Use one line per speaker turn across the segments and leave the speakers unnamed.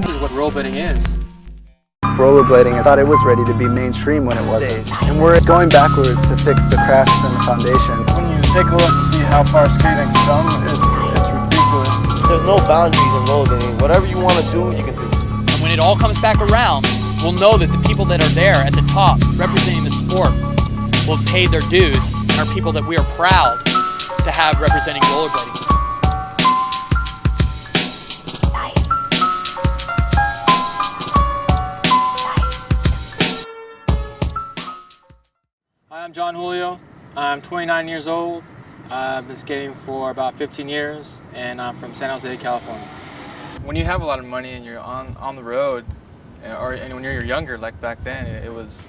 This is what rollerblading is.
Rollerblading, I thought it was ready to be mainstream when it wasn't. And we're going backwards to fix the cracks in the foundation.
When you take a look and see how far skating's come, it's ridiculous.
There's no boundaries in rollerblading. Whatever you want to do, you can do.
And when it all comes back around, we'll know that the people that are there at the top representing the sport will have paid their dues and are people that we are proud to have representing rollerblading.
Hi, I'm Jon Julio. I'm 29 years old. I've been skating for about 15 years, and I'm from San Jose, California. When you have a lot of money and you're on the road, and when you're younger, like back then, it was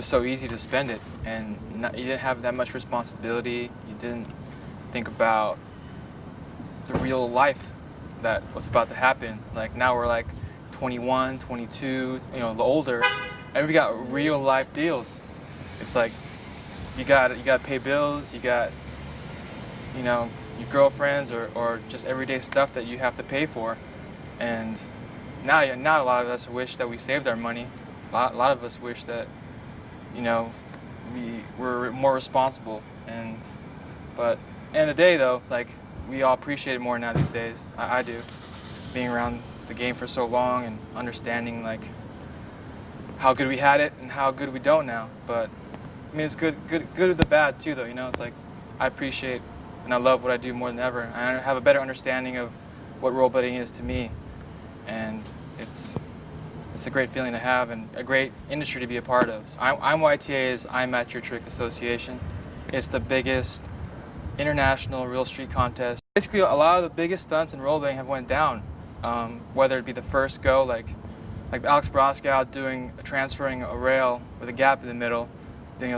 so easy to spend it, and you didn't have that much responsibility. You didn't think about the real life that was about to happen. Like now we're like 21, 22, the older, and we got real life deals. It's like you got to pay bills, you got your girlfriends or just everyday stuff that you have to pay for. And now a lot of us wish that we saved our money. A lot of us wish that we were more responsible. But at the end of the day though, like we all appreciate it more now these days. I do, being around the game for so long and understanding like how good we had it and how good we don't now. But I mean, it's good with the bad too, though. It's like I appreciate and I love what I do more than ever. I have a better understanding of what rollerblading is to me, and it's a great feeling to have and a great industry to be a part of. IMYTA is I'm At Your Trick Association. It's the biggest international real street contest. Basically, a lot of the biggest stunts in rollerblading have went down, whether it be the first go, like Alex Broskow transferring a rail with a gap in the middle.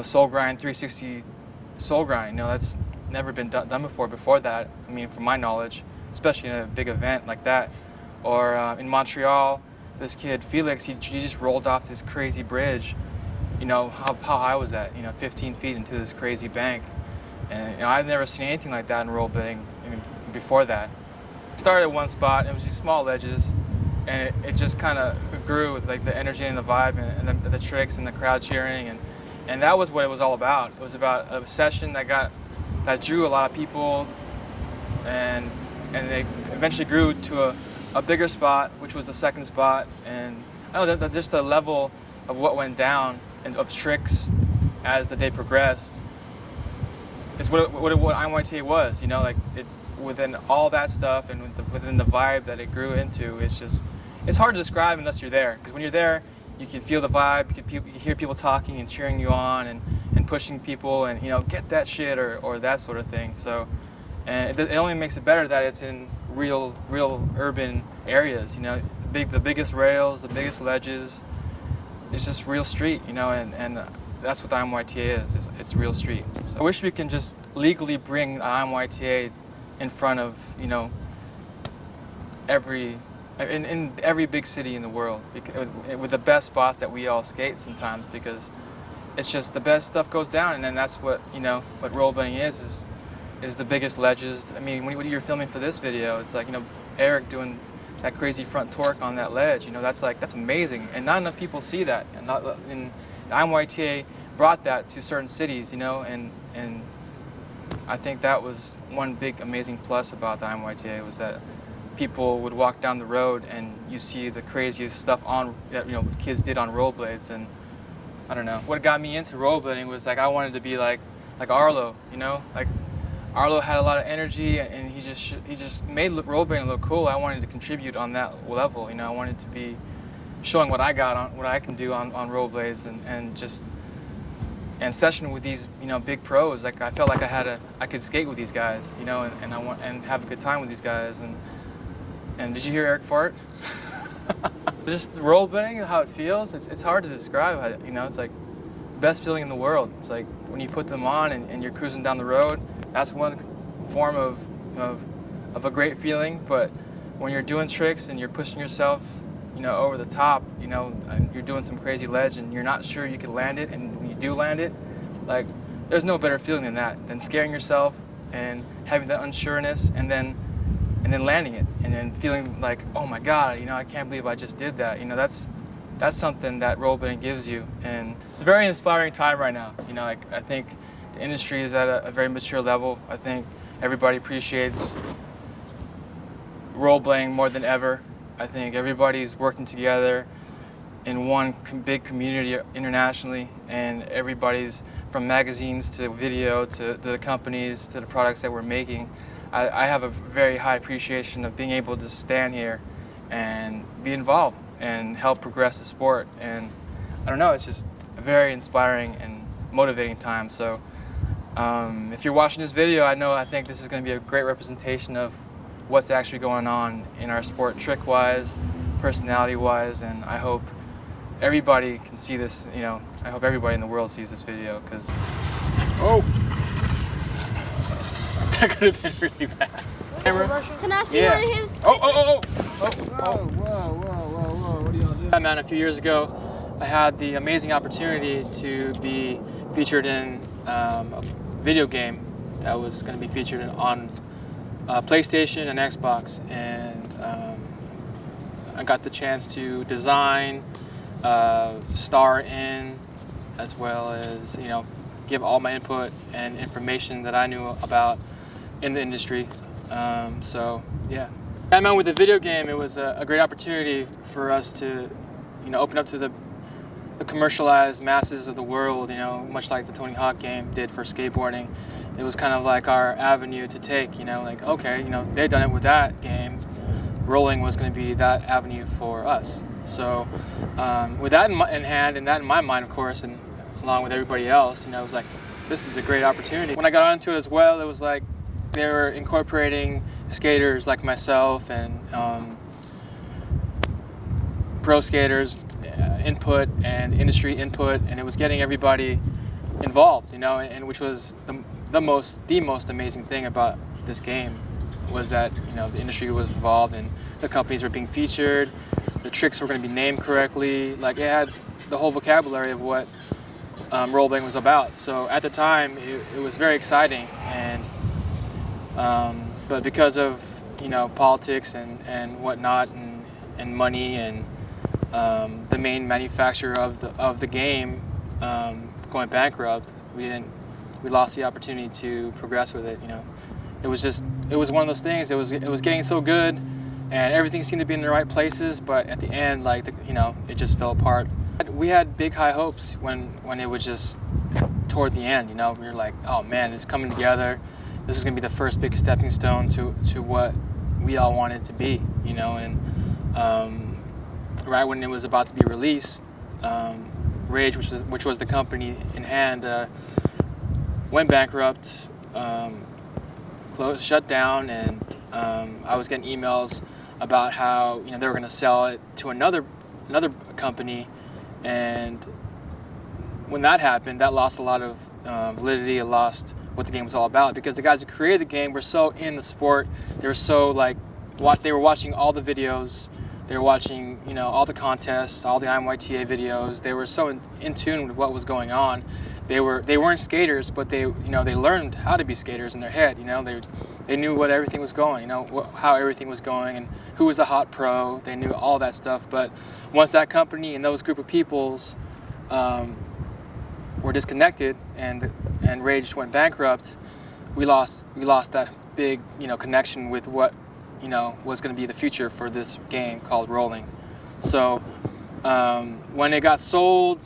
Soul grind, 360 soul grind. That's never been done before that. I mean, from my knowledge, especially in a big event like that. Or in Montreal, this kid Felix, he just rolled off this crazy bridge. How high was that? 15 feet into this crazy bank. And I've never seen anything like that in rollerblading before that. It started at one spot. It was these small ledges, and it just kind of grew with like the energy and the vibe and the tricks and the crowd cheering. And that was what it was all about. It was about a session that drew a lot of people, and they eventually grew to a bigger spot, which was the second spot. And I don't know, just the level of what went down and of tricks as the day progressed is what IMYTA was. Within all that stuff and within the vibe that it grew into, it's hard to describe unless you're there. Because when you're there, you can feel the vibe, you can hear people talking and cheering you on and pushing people and get that shit or that sort of thing. So, and it only makes it better that it's in real urban areas. The biggest rails, the biggest ledges. It's just real street, and that's what the IMYTA is. It's real street. So I wish we can just legally bring the IMYTA in front of in every big city in the world, with the best spots that we all skate sometimes, because it's just the best stuff goes down, and then that's what what rollerblading is the biggest ledges. I mean, when you're filming for this video, it's like Eric doing that crazy front torque on that ledge. That's amazing, and not enough people see that. And the IMYTA brought that to certain cities, and I think that was one big amazing plus about the IMYTA, was that people would walk down the road and you see the craziest stuff that kids did on rollerblades. And I don't know, what got me into rollerblading was I wanted to be like Arlo. Like Arlo had a lot of energy and he just made rollerblading look cool. I wanted to contribute on that level. I wanted to be showing what I can do on rollerblades and session with these big pros. Like I felt like I could skate with these guys, and have a good time with these guys. And did you hear Eric fart? Just rollerblading, how it feels, it's hard to describe. It's like the best feeling in the world. It's like when you put them on and you're cruising down the road, that's one form of a great feeling. But when you're doing tricks and you're pushing yourself, over the top, and you're doing some crazy ledge and you're not sure you can land it, and when you do land it, like there's no better feeling than that, than scaring yourself and having that unsureness, and then landing it, and then feeling like, oh my God, you know, I can't believe I just did that. You know, that's something that rollerblading gives you, and it's a very inspiring time right now. You know, like, I think the industry is at a very mature level. I think everybody appreciates rollerblading more than ever. I think everybody's working together in one big community internationally, and everybody's, from magazines to video to the companies to the products that we're making. I have a very high appreciation of being able to stand here and be involved and help progress the sport. And I don't know, it's just a very inspiring and motivating time. So if you're watching this video, I think this is going to be a great representation of what's actually going on in our sport, trick-wise, personality-wise, and I hope everybody can see this. You know, I hope everybody in the world sees this video, because that could have been really bad.
Can I see one of his?
Whoa, what are y'all doing? Man, a few years ago, I had the amazing opportunity to be featured in a video game that was going to be featured on PlayStation and Xbox, and I got the chance to design, star in, as well as, you know, give all my input and information that I knew about in the industry. So yeah, I mean, with the video game, it was a great opportunity for us to, you know, open up to the commercialized masses of the world. You know, much like the Tony Hawk game did for skateboarding. It was kind of like our avenue to take. You know, like, okay, you know, they'd done it with that game. Rolling was going to be that avenue for us. So with that in hand, and that in my mind, of course, and along with everybody else, you know, it was like, this is a great opportunity. When I got onto it as well, it was like they were incorporating skaters like myself and pro skaters input and industry input, and it was getting everybody involved, you know, and which was the most amazing thing about this game, was that, you know, the industry was involved and the companies were being featured, the tricks were going to be named correctly, like it had the whole vocabulary of what rollerblading was about. So at the time, it was very exciting, and but because of, you know, politics and whatnot, and money, and the main manufacturer of the game going bankrupt, we lost the opportunity to progress with it. You know, it was one of those things. It was getting so good, and everything seemed to be in the right places, but at the end, like, you know, it just fell apart. We had big high hopes when it was just toward the end. You know, we were like, oh man, it's coming together. This is gonna be the first big stepping stone to what we all wanted it to be. You know, and right when it was about to be released, Rage, which was the company in hand, went bankrupt, closed, shut down, and I was getting emails about how, you know, they were going to sell it to another company, and when that happened, that lost a lot of validity. It lost what the game was all about, because the guys who created the game were so in the sport. They were so like, they were watching all the videos. They were watching, you know, all the contests, all the IMYTA videos. They were so in tune with what was going on. They weren't skaters, but they learned how to be skaters in their head. You know, they knew what everything was going. You know, how everything was going, and who was the hot pro. They knew all that stuff. But once that company and those group of peoples were disconnected, and Rage went bankrupt, we lost that big, you know, connection with what, you know, was going to be the future for this game called rolling. So when it got sold,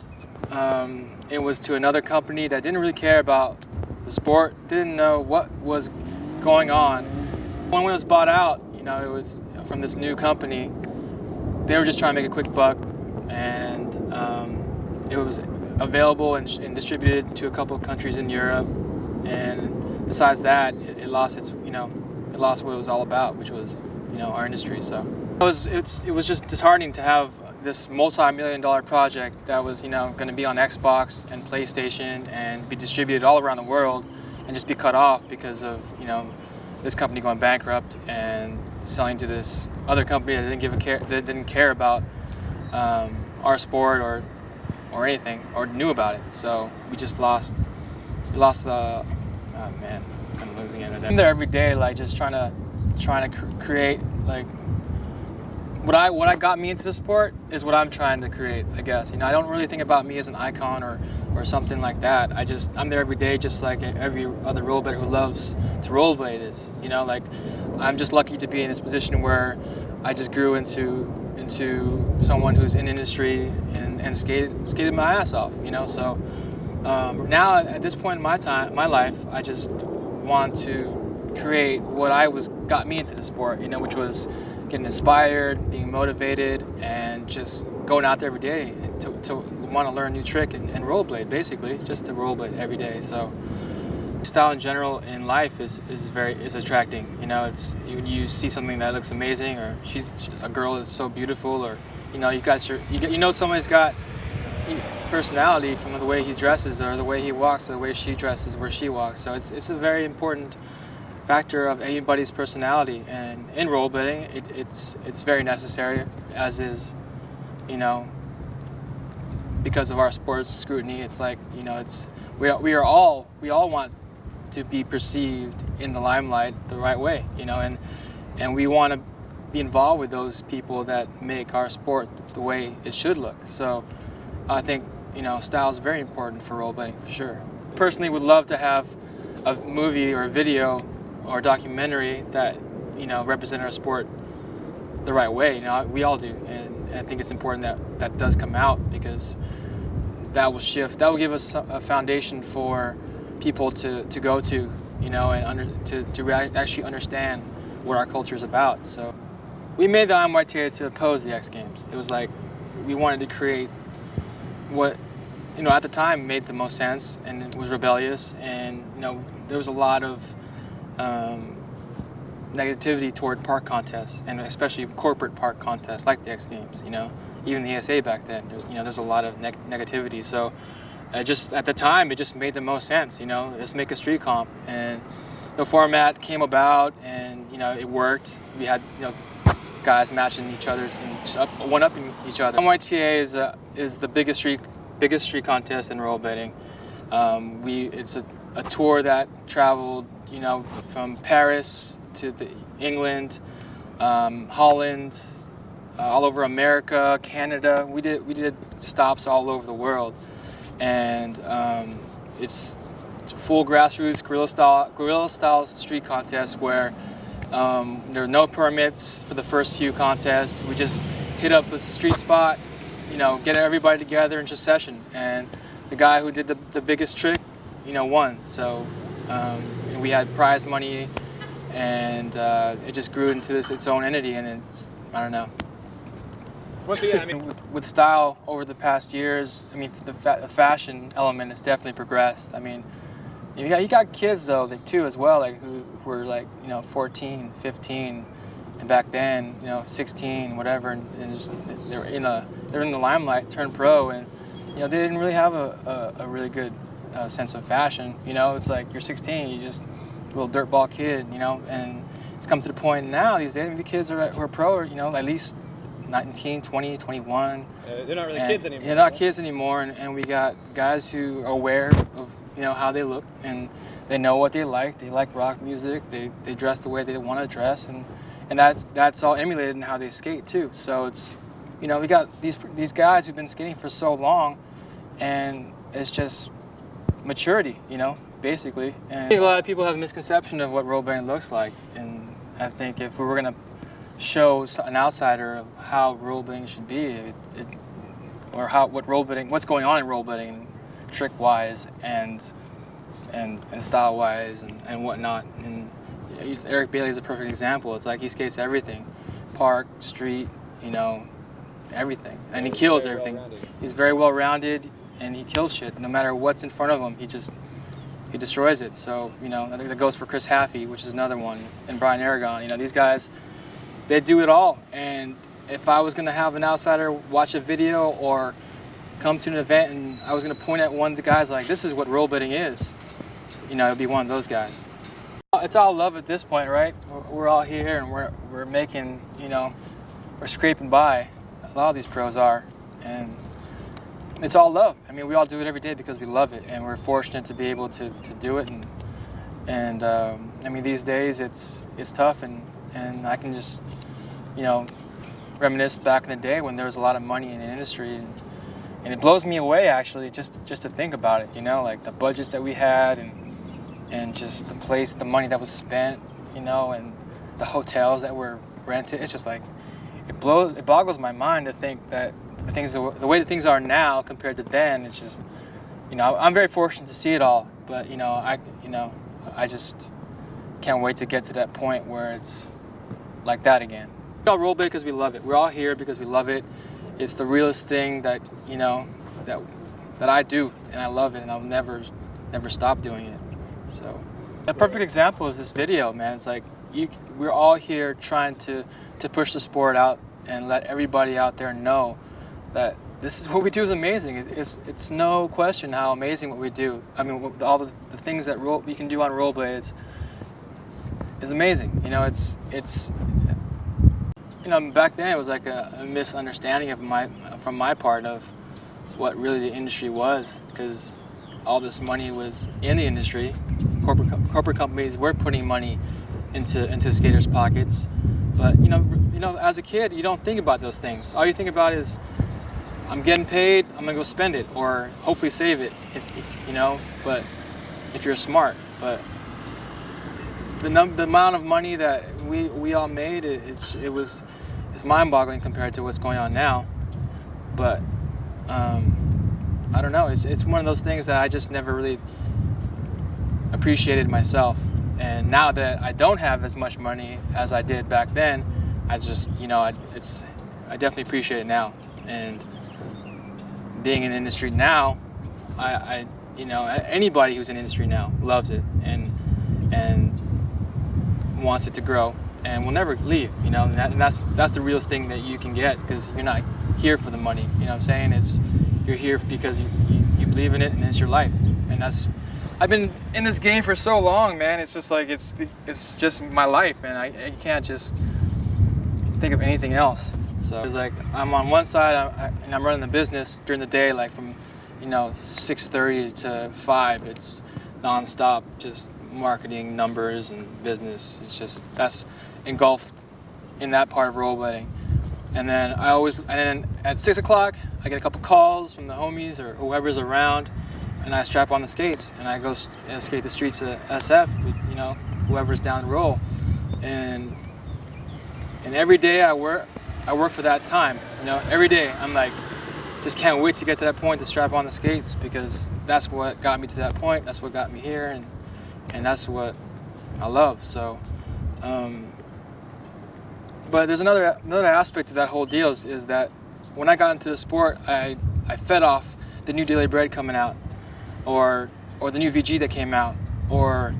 it was to another company that didn't really care about the sport, didn't know what was going on. When it was bought out, you know, it was from this new company. They were just trying to make a quick buck, and it was available and distributed to a couple of countries in Europe. And besides that, it lost its, you know, it lost what it was all about, which was, you know, our industry. So it was just disheartening to have this multi-million-dollar project that was, you know, going to be on Xbox and PlayStation and be distributed all around the world, and just be cut off because of, you know, this company going bankrupt and selling to this other company that didn't care about our sport or anything, or knew about it. So we just lost we lost the. Oh man, I'm losing it. I'm there every day, like just trying to create like. What I got me into the sport is what I'm trying to create, I guess. You know, I don't really think about me as an icon or something like that. I'm there every day, just like every other rollerblader who loves to rollerblade is. You know, like I'm just lucky to be in this position where I just grew into someone who's in industry and skated my ass off. You know, so now at this point in my life, I just want to create what got me into the sport. You know, which was getting inspired, being motivated, and just going out there every day to want to learn a new trick and rollerblade, basically, just to rollerblade every day. So style in general in life is attracting. You know, it's you see something that looks amazing, or she's a girl that's so beautiful, or you know somebody's got personality from the way he dresses, or the way he walks, or the way she dresses, where she walks. So it's a very important factor of anybody's personality, and in rollerblading it's very necessary, as is, you know, because of our sports scrutiny. It's like, you know, we all want to be perceived in the limelight the right way, you know, and we want to be involved with those people that make our sport the way it should look. So I think, you know, style is very important for rollerblading for sure. Personally, would love to have a movie or a video or documentary that, you know, represent our sport the right way. You know, we all do, and I think it's important that does come out, because that will give us a foundation for people to go to, you know, and to actually understand what our culture is about. So we made the IMYTA to oppose the X Games. It was like we wanted to create what, you know, at the time made the most sense, and it was rebellious, and, you know, there was a lot of negativity toward park contests, and especially corporate park contests like the X Games. You know, even the ESA back then, there's a lot of negativity. So just at the time, it just made the most sense. You know, let's make a street comp, and the format came about, and, you know, it worked. We had, you know, guys matching each other and one-upping each other. IMYTA is the biggest street contest in rollerblading. It's a tour that traveled, you know, from Paris to England, Holland, all over America, Canada. We did stops all over the world, and it's a full grassroots guerrilla style street contest where there are no permits for the first few contests. We just hit up a street spot, you know, get everybody together in just session, and the guy who did the biggest trick, you know, won. So we had prize money, and it just grew into its own entity, and I don't know. With style over the past years, I mean, the fashion element has definitely progressed. I mean, you got kids though too as well, like who were like, you know, 14, 15, and back then, you know, 16, whatever, and just they're in the limelight, turned pro, and, you know, they didn't really have a really good sense of fashion. You know, it's like you're 16, you're just a little dirtball kid, you know, and it's come to the point now these days the kids who are pro are, you know, at least 19, 20, 21.
They're not really kids anymore.
They're not kids anymore, and we got guys who are aware of, you know, how they look, and they know what they like. They like rock music. They dress the way they want to dress, and that's all emulated in how they skate too. So it's, you know, we got these guys who've been skating for so long, and it's just maturity, you know, basically. And I think a lot of people have a misconception of what rollerblading looks like, and I think if we were gonna show an outsider of how rollerblading should be, what's going on in rollerblading, trick-wise and style-wise and whatnot. And Eric Bailey is a perfect example. It's like he skates everything, park, street, you know, everything, and he kills everything. He's very well-rounded, and he kills shit. No matter what's in front of him, he destroys it. So, you know, I think that goes for Chris Haffey, which is another one, and Brian Aragon. You know, these guys, they do it all. And if I was going to have an outsider watch a video or come to an event and I was going to point at one of the guys like, this is what rollerblading is, you know, it'd be one of those guys. It's all love at this point, right? We're all here, and we're making, you know, we're scraping by. A lot of these pros are, and it's all love. I mean, we all do it every day because we love it, and we're fortunate to be able to do it. And I mean, these days it's tough, and I can just, you know, reminisce back in the day when there was a lot of money in the industry, and it blows me away actually just to think about it. You know, like the budgets that we had, and just the money that was spent, you know, and the hotels that were rented. It's just like it boggles my mind to think that the way that things are now compared to then. It's just, you know, I'm very fortunate to see it all, but you know, I just can't wait to get to that point where it's like that again. We all rollerblade because we love it. We're all here because we love it. It's the realest thing that, you know, that I do, and I love it, and I'll never stop doing it. So a perfect example is this video, man. It's like we're all here trying to push the sport out and let everybody out there know that this is what we do is amazing. It's no question how amazing what we do. I mean, all the things that we can do on rollerblades is amazing. You know, it's you know, back then it was like a misunderstanding from my part of what really the industry was, because all this money was in the industry. Corporate companies were putting money into skaters' pockets, but you know, as a kid, you don't think about those things. All you think about is, I'm getting paid, I'm gonna go spend it, or hopefully save it, you know. But if you're smart, but the amount of money that we all made, it's mind-boggling compared to what's going on now. But I don't know. It's one of those things that I just never really appreciated myself. And now that I don't have as much money as I did back then, I just, you know, I definitely appreciate it now. And being in the industry now, I you know, anybody who's in the industry now loves it and wants it to grow and will never leave, you know. And that's the realest thing that you can get, because you're not here for the money, you know what I'm saying? You're here because you believe in it, and it's your life. And I've been in this game for so long, man. It's just like it's just my life, and I can't just think of anything else. So it's like I'm on one side, and I'm running the business during the day, like from, you know, 6:30 to 5. It's nonstop, just marketing, numbers, and business. It's just, that's engulfed in that part of rollerblading. And then at 6 o'clock, I get a couple calls from the homies or whoever's around, and I strap on the skates and I go skate the streets of SF with, you know, whoever's down the roll. And every day I work for that time. You know, every day I'm like, just can't wait to get to that point to strap on the skates, because that's what got me to that point. That's what got me here, and that's what I love. So, but there's another aspect to that whole deal is that when I got into the sport, I fed off the new Daily Bread coming out, or the new VG that came out, or,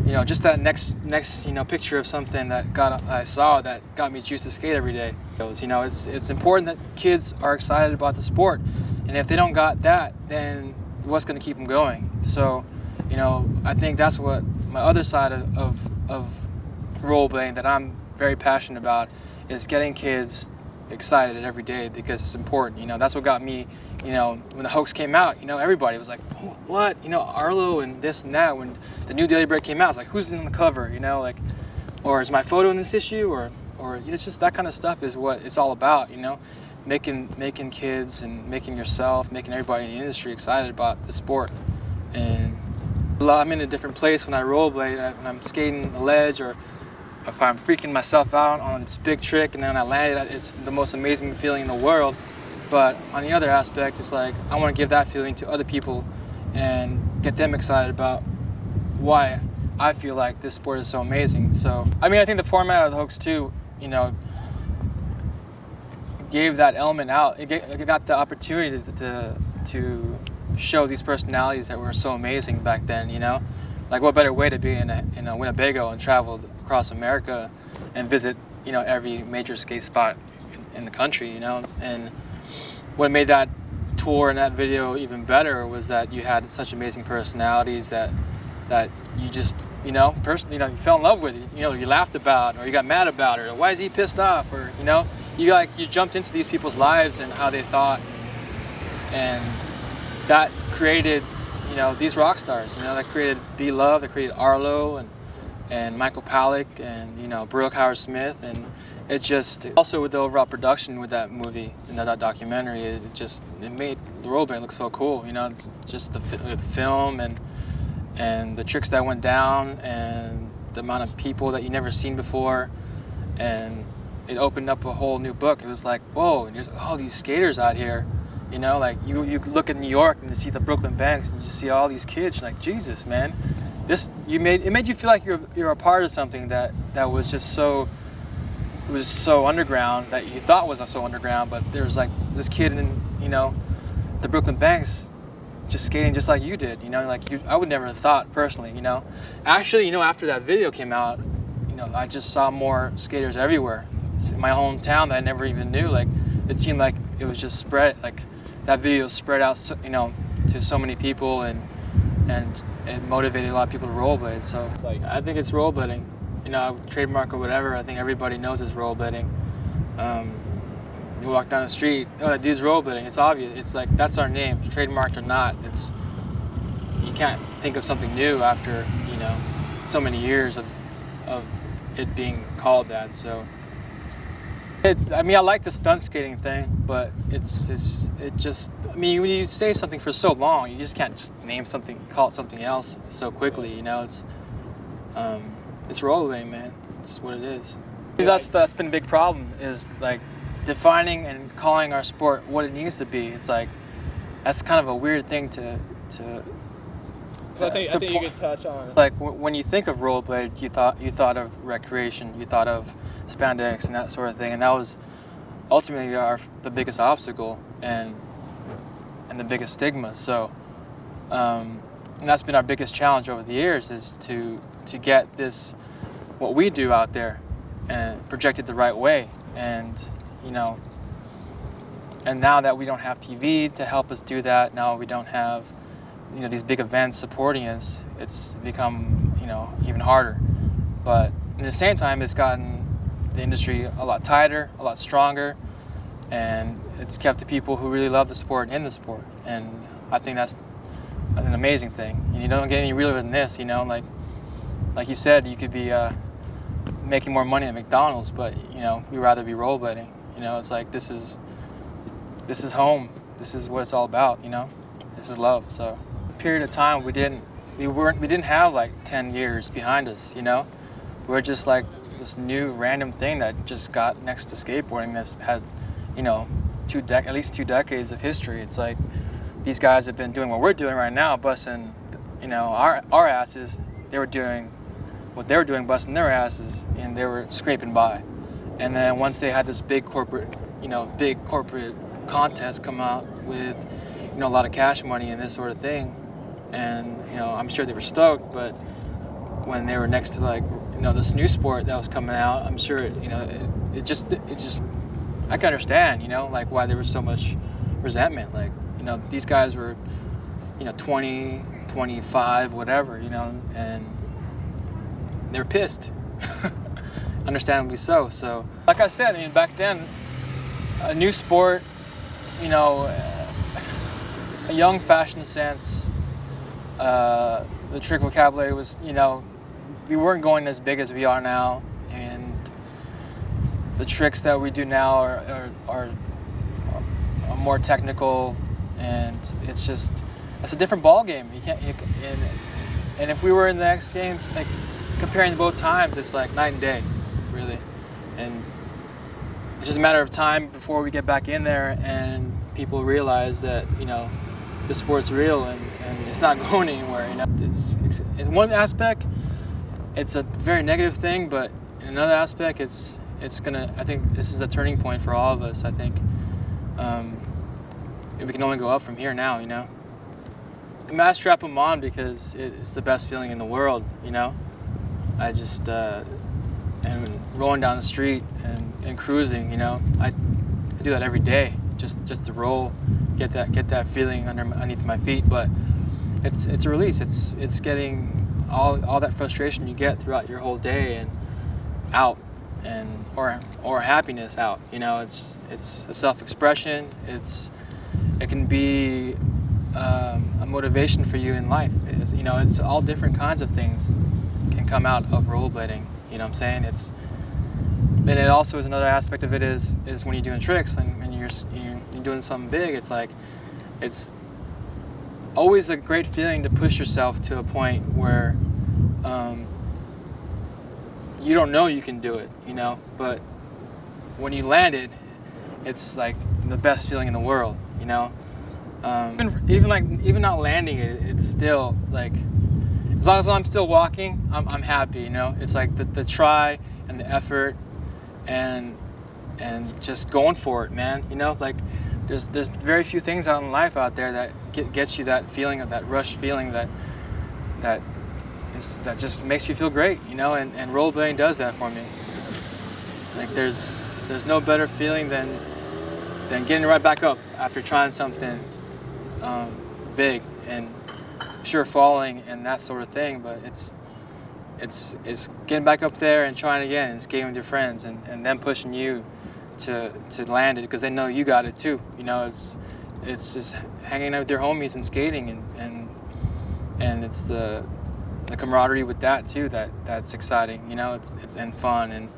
you know, just that next you know, picture of something that I saw that got me juiced to skate every day. You know, it's important that kids are excited about the sport, and if they don't got that, then what's going to keep them going? So, you know, I think that's what my other side of rollerblading that I'm very passionate about, is getting kids excited every day, because it's important. You know, that's what got me, you know, when the hoax came out, you know, everybody was like, oh, what? You know, Arlo and this and that. When the new Daily Bread came out, it's like, who's on the cover? You know, like, or is my photo in this issue? Or you know, it's just that kind of stuff is what it's all about, you know, making kids and making yourself, making everybody in the industry excited about the sport. And I'm in a different place when I rollerblade, when I'm skating a ledge, or if I'm freaking myself out on this big trick and then I land it, it's the most amazing feeling in the world. But on the other aspect, it's like I want to give that feeling to other people and get them excited about why I feel like this sport is so amazing. So, I mean, I think the format of the Hoax 2, you know, gave that element out. It got the opportunity to show these personalities that were so amazing back then, you know? Like, what better way to be in Winnebago and travel across America and visit, you know, every major skate spot in the country, you know? And what made that tour and that video even better was that you had such amazing personalities that you just, you know, you fell in love with it. You know, you laughed about, or you got mad about it, or why is he pissed off, or, you know, you jumped into these people's lives and how they thought, and that created, you know, these rock stars. You know, that created Be Love, that created Arlo and Michael Palak and, you know, Brooke Howard Smith, and it just also with the overall production with that movie and that documentary, it made the rollerblading look so cool. You know, just the film and the tricks that went down and the amount of people that you never seen before, and it opened up a whole new book. It was like, whoa, there's all these skaters out here. You know, like you look at New York and you see the Brooklyn Banks and you see all these kids. You're like, Jesus, man, it made you feel like you're a part of something that was just so. It was so underground that you thought was so underground, but there was like this kid in, you know, the Brooklyn Banks just skating just like you did, you know, like I would never have thought personally, you know. Actually, you know, after that video came out, you know, I just saw more skaters everywhere. In my hometown that I never even knew, like it seemed like it was just spread, like that video spread out, you know, to so many people, and it motivated a lot of people to rollerblade. So it's like, I think it's rollerblading. You know, trademark or whatever, I think everybody knows it's rollerblading. You walk down the street, oh, that dude's rollerblading. It's obvious. It's like, that's our name, trademarked or not. You can't think of something new after, you know, so many years of it being called that. So I mean, I like the stunt skating thing, but it just, I mean, when you say something for so long, you just can't just name something, call it something else so quickly. You know, it's rollerblading, man. It's what it is. That's been a big problem, is like defining and calling our sport what it needs to be. It's like, that's kind of a weird thing to
I think you could touch on.
Like when you think of rollerblade, you thought of recreation, you thought of spandex and that sort of thing, and that was ultimately the biggest obstacle and the biggest stigma. So, and that's been our biggest challenge over the years, is to get this, what we do out there, and project it the right way. And you know, and now that we don't have TV to help us do that, now we don't have, you know, these big events supporting us, it's become, you know, even harder. But at the same time, it's gotten the industry a lot tighter, a lot stronger, and it's kept the people who really love the sport in the sport. And I think that's an amazing thing. And you don't get any realer than this, you know, like you said, you could be making more money at McDonald's, but you know, we'd rather be rollerblading. You know, it's like, this is home. This is what it's all about, you know. This is love. So, period of time we didn't have like 10 years behind us, you know. We're just like this new random thing that just got next to skateboarding that's had, you know, at least 2 decades of history. It's like these guys have been doing what we're doing right now, busting, you know, our asses. They were doing what they were doing, busting their asses, and they were scraping by. And then once they had this big corporate contest come out with, you know, a lot of cash money and this sort of thing, and you know, I'm sure they were stoked. But when they were next to, like, you know, this new sport that was coming out, I'm sure, you know, it just I can understand, you know, like why there was so much resentment. Like, you know, these guys were, you know, 20, 25, whatever, you know, and they were pissed. Understandably so. So, like I said, I mean, back then, a new sport, you know, a young fashion sense, the trick vocabulary was, you know, we weren't going as big as we are now, and the tricks that we do now are more technical, and it's a different ball game. And if we were in the X Games, like, comparing both times, it's like night and day, really. And it's just a matter of time before we get back in there and people realize that, you know, the sport's real and it's not going anywhere. You know, it's one aspect, it's a very negative thing, but in another aspect, it's gonna. I think this is a turning point for all of us. I think we can only go up from here now. You know, I strap them on because it's the best feeling in the world. You know, I just and rolling down the street and cruising. You know, I do that every day. Just to roll, get that feeling underneath my feet. But it's a release. It's getting all that frustration you get throughout your whole day and out, and or happiness out. You know, it's a self-expression. It can be a motivation for you in life. It's all different kinds of things can come out of rollerblading. You know what I'm saying? And it also is another aspect of it is when you're doing tricks and you're doing something big. It's like it's always a great feeling to push yourself to a point where you don't know you can do it, but when you land it, it's like the best feeling in the world, even not landing it, it's still like, as long as I'm still walking, I'm happy, It's like the try and the effort and just going for it, man. Like there's very few things out in life out there that gets you that feeling of that rush feeling that just makes you feel great, and rollerblading does that for me. Like there's no better feeling than getting right back up after trying something big, and sure, falling and that sort of thing, but it's getting back up there and trying again and skating with your friends and them pushing you to land it because they know you got it too. It's just hanging out with your homies and skating and it's the camaraderie with that too that's exciting. It's and fun, and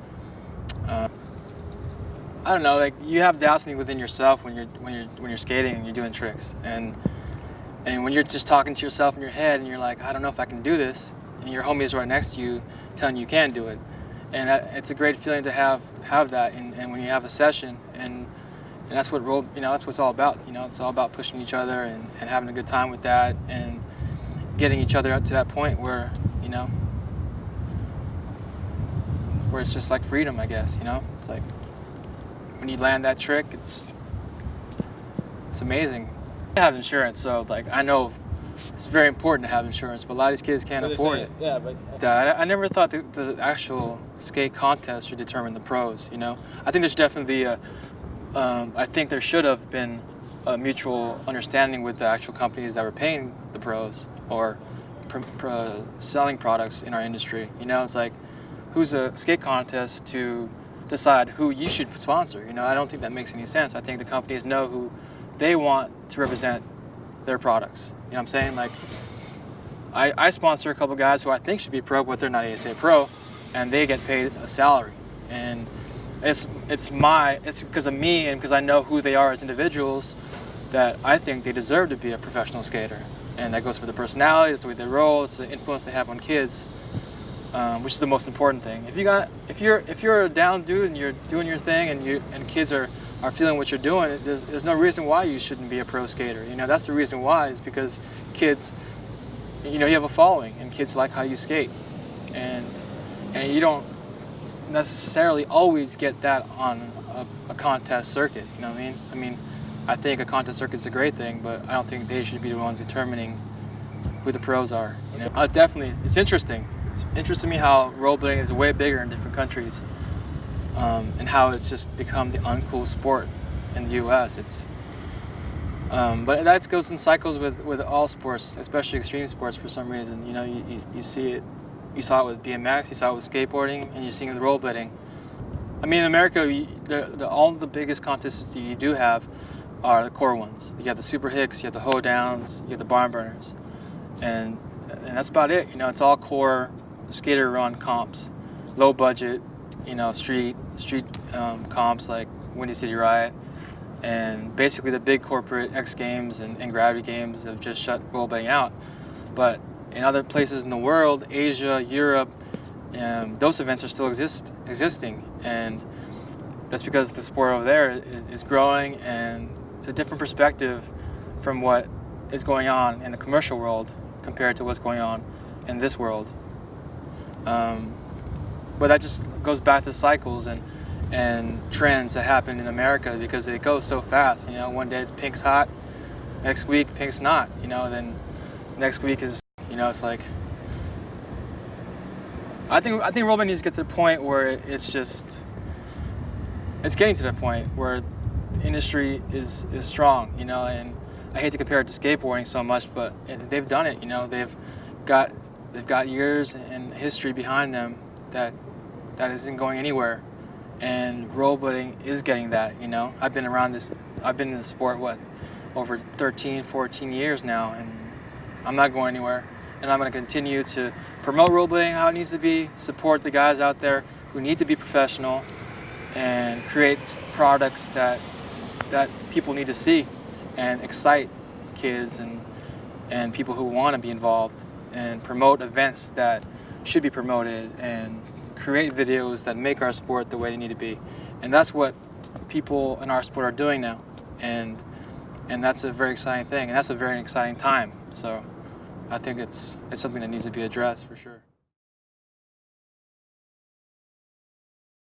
I don't know, like you have doubts within yourself when you're skating and you're doing tricks, and when you're just talking to yourself in your head and you're like, I don't know if I can do this, and your homie is right next to you telling you can do it, and it's a great feeling to have that, and when you have a session, and that's what that's what it's all about. It's all about pushing each other and having a good time with that, and getting each other up to that point where where it's just like freedom, I guess. It's like when you land that trick, it's amazing. I have insurance, so like I know it's very important to have insurance, but a lot of these kids can't afford it.
Yeah, but
I never thought the actual skate contest should determine the pros. I think there's definitely I think there should have been a mutual understanding with the actual companies that were paying the pros or selling products in our industry. It's like, who's a skate contest to decide who you should sponsor? I don't think that makes any sense. I think the companies know who they want to represent their products. You know what I'm saying? Like, I sponsor a couple guys who I think should be pro, but they're not ASA pro, and they get paid a salary. And it's because of me and because I know who they are as individuals that I think they deserve to be a professional skater. And that goes for the personality, that's the way they roll, it's the influence they have on kids, which is the most important thing. If you're a down dude and you're doing your thing and kids are feeling what you're doing, there's no reason why you shouldn't be a pro skater. That's the reason why, is because kids, you have a following and kids like how you skate, and you don't necessarily always get that on a contest circuit. You know what I mean? I think a contest circuit's a great thing, but I don't think they should be the ones determining who the pros are. It's interesting. It's interesting to me how rollerblading is way bigger in different countries, and how it's just become the uncool sport in the U.S. But that goes in cycles with all sports, especially extreme sports. For some reason, you see it. You saw it with BMX, you saw it with skateboarding, and you're seeing it with rollerblading. I mean, in America, all the biggest contests that you do have are the core ones. You have the super hicks, you have the hoedowns, you have the barn burners, and that's about it. It's all core skater run comps, low budget, street comps like Windy City Riot, and basically the big corporate X Games and Gravity Games have just shut rollerblading out. But in other places in the world, Asia, Europe, those events are still existing, and that's because the sport over there is growing, and it's a different perspective from what is going on in the commercial world compared to what's going on in this world. But that just goes back to cycles and trends that happen in America, because it goes so fast. One day it's pink's hot, next week pink's not. Then next week is, it's like, I think rollerblading needs to get to the point where it's getting to the point where the industry is strong, and I hate to compare it to skateboarding so much, but they've done it. They've got years and history behind them that isn't going anywhere, and rollerblading is getting that. I've been in the sport over 13, 14 years now, and I'm not going anywhere. And I'm going to continue to promote rollerblading how it needs to be, support the guys out there who need to be professional, and create products that people need to see and excite kids and people who want to be involved, and promote events that should be promoted, and create videos that make our sport the way they need to be. And that's what people in our sport are doing now. And that's a very exciting thing, and that's a very exciting time. So I think it's something that needs to be addressed for sure.